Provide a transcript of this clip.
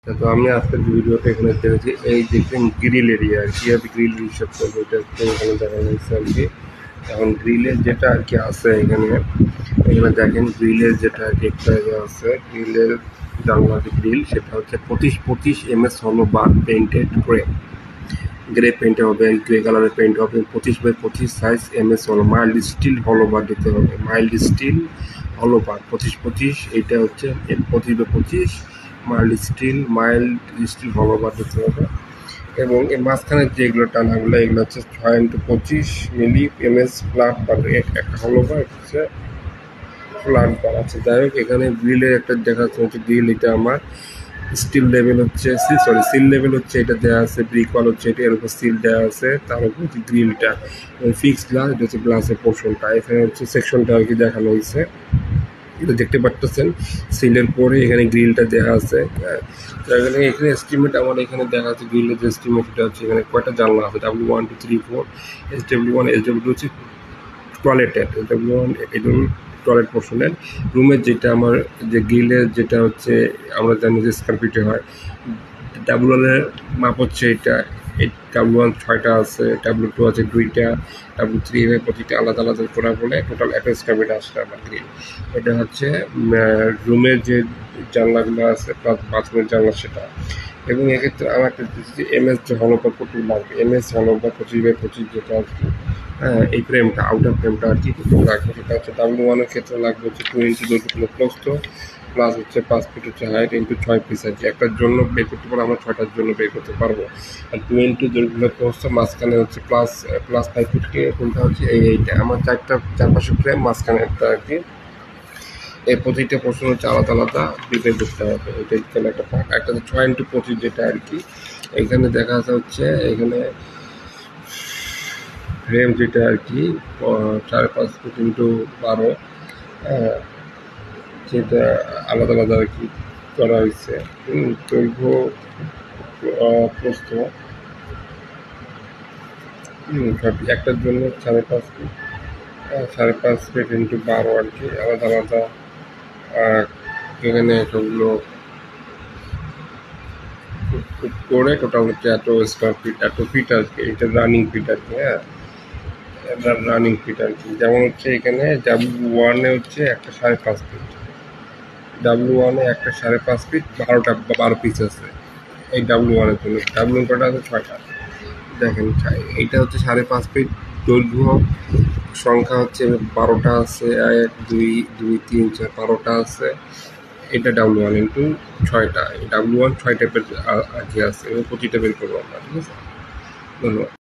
তো আমি আজকের ভিডিওটা এখানে দেখেছি এই দেখবেন গ্রিল এরিয়া আর কি গ্রিল রিসেপ করবো এটা এখানে দেখানো হয়েছে আর কি। এখন গ্রিলের যেটা আর কি আছে এখানে দেখেন গ্রিলের যেটা আর কি একটা আছে গ্রিলের জানলার গ্রিল সেটা হচ্ছে 25 হলো বার পেইন্টেড গ্রে পেইন্ট হবে, গ্রে কালারের পেইন্ট হবে, 25x25 সাইজ হলো মাইল্ড স্টিল হলো বার দিতে হবে, মাইল্ড স্টিল হলো বার 25x25 এইটা হচ্ছে 25x25 মাইল্ড স্টিল হলো বার দিতে হবে। এবং এর মাঝখানে যেগুলো টানাগুলো এগুলো হচ্ছে 6x25 মিলি এমএস ফ্ল্যাট বার, একটা হলো বার হচ্ছে ফ্ল্যাট বার আছে। যাই হোক এখানে গ্রিলের একটা দেখাচ্ছে হচ্ছে গ্রিল এটা আমার স্টিল লেভেল হচ্ছে সিল লেভেল হচ্ছে এটা দেওয়া আছে, ব্রিক ওয়াল হচ্ছে এটা, এর উপর সিল দেওয়া আছে, তার উপর হচ্ছে গ্রিলটা ফিক্সড গ্লাস, এটা হচ্ছে গ্লাসের পোর্শনটা, এখানে হচ্ছে সেকশনটা আর কি দেখানো হয়েছে। এটা দেখতে পাচ্ছেন সিলের পরে এখানে গ্রিলটা দেওয়া আছে। এখানে এস্টিমেট আমার এখানে দেখা আছে গ্রিলের যে এস্টিমেটটা হচ্ছে এখানে কয়টা জানলা আছে, W1 2 3 4, SW1 SW2 হচ্ছে টয়লেটের, SW1 এটা টয়লেট পোর্শনের। রুমের যেটা আমার যে গ্রিলের যেটা হচ্ছে আমরা জানি যে স্কোয়ার ফিটে হয়, W1 এর মাপ হচ্ছে এটা, W1 6টা আছে, W2 আছে 2টা, W3 প্রতিটা আলাদা আলাদা করা বলে টোটাল 1 স্কোয়ার ফিট আসছে আমার গ্রিল। এটা হচ্ছে রুমের যে জানলাগুলো আছে প্লাস বাথরুমের জানলা সেটা। এবং এক্ষেত্রে আমার একটা এমএস যে হলো বা কতটুকু লাগবে, এমএস হলো বা 25x25 যেটা আর কি, এই ফ্রেমটা আউটার ফ্রেমটা আর কি লাগবে, সেটা হচ্ছে W1 এর ক্ষেত্রে লাগবে হচ্ছে 2 ইঞ্চি দৈর্ঘ্য প্রস্থ প্লাস হচ্ছে 5 ফিট হচ্ছে হাইট ইন্টু 6 পিস আর কি। একটার জন্য বের করতে পারবো, আমরা 6টার জন্য বের করতে পারবো। আর 2 ইন্টু দৈর্ঘ্য প্রস্থ মাঝখানে হচ্ছে প্লাস 5 ফিটকে কোনটা হচ্ছে এইটা আমার চারপাশে ফ্রেম মাঝখানে একটা আর কি। এই প্রতিটা পোর্শন হচ্ছে আলাদা আলাদা ডিপেন্ড করতে হবে, এটা এখানে একটা পার্ট। একটা 6x25 যেটা আর কি এখানে দেখা যাচ্ছে এখানে ফ্রেম যেটা আর কি 5.5 ফিট ইন্টু 12, যেটা আলাদা আলাদা আর কি করা হয়েছে। দৈর্ঘ্য প্রস্থ একটার জন্য 5.5 ফিট, 5.5 ফিট ইন্টু 12 আর কি আলাদা আলাদা। এখানে সবগুলো করে টোটাল হচ্ছে এত স্কোয়ার ফিট, এত ফিট আর কি, এটা রানিং ফিট আর কি। রানিং ফিট আর কি, যেমন হচ্ছে এখানে W1 হচ্ছে একটা 5.5 ফিট, W1 একটা 5.5 ফিট, 12 পিস আছে এই W1 এর জন্য। W1 কটা আছে 6টা। দেখেন এইটা হচ্ছে 5.5 ফিট দৈর্ঘ্য, সংখ্যা হচ্ছে 12টা আছে, 1 2 2 3 4 12টা আছে। এটা W1 ইন্টু 6টা, W1 6 টাইপের আর কি আছে এবং প্রতিটা বের করবো আমরা, ঠিক আছে। ধন্যবাদ।